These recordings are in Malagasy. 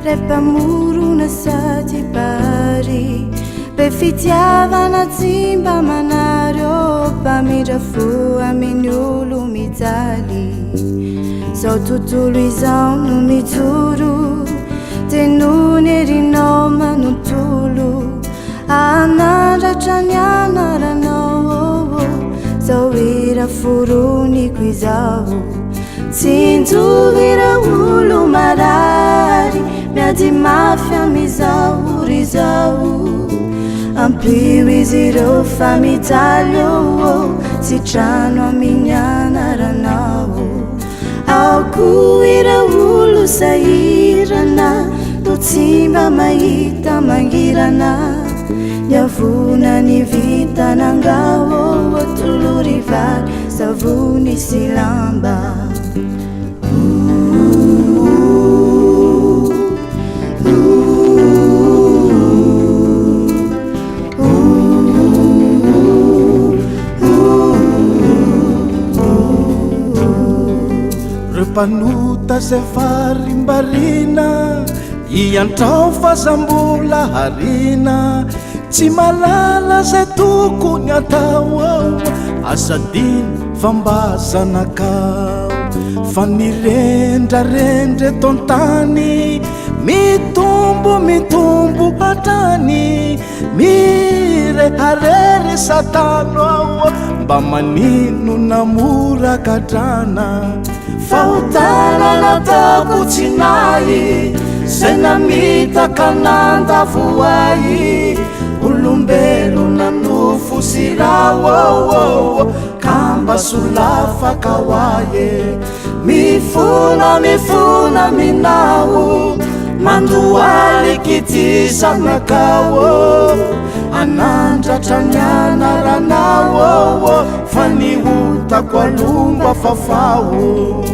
repamorona sady bary be fitiavana tsimba manareo mpamindra fo amin'ny olo mijaly zao tontolo izao no mijoro tenony erinao manontolo anandratra ny anaranao zao era foroniko izao tsinjovira olo marary miady mafy amizao rizao ampio izy ireo fa mijaly tsy trano amin'ny anaranao aoko ira olo sahirana to tsy mba mahita mangirana yavona ny vitanangao tolorivary savony sy lamba panota zay varimbarina iantrao fazambola harina tsy malala zay tokony atao asadiny fambazanakao fa nirendrarendre tontany mitombo hatrany mireharery satano ao mba manino namorakadrana fautana natako tsinay zay namitaka nandavoay olombelo nanofo sirao kamba solafaka hoaye mifona minao mandoalikity zanakao anandratra ny anaranao fa niotako alomba fafao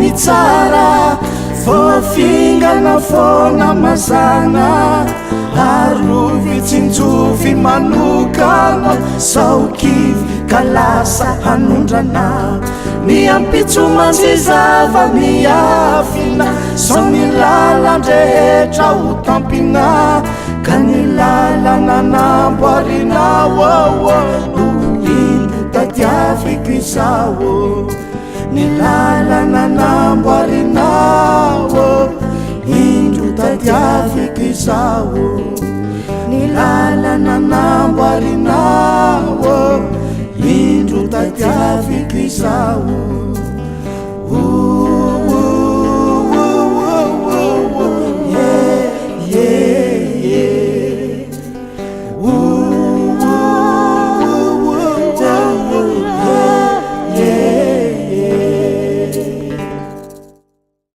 ni tsara fofingana fona mazana arovy tsinjovy manokana saokivy kalasa hanondrana ny ampitso manzizava miafina so ny lalandrehetra ho tampina ka ny lalana namboarinao ino tadiaviko izao ny lalana namboarinao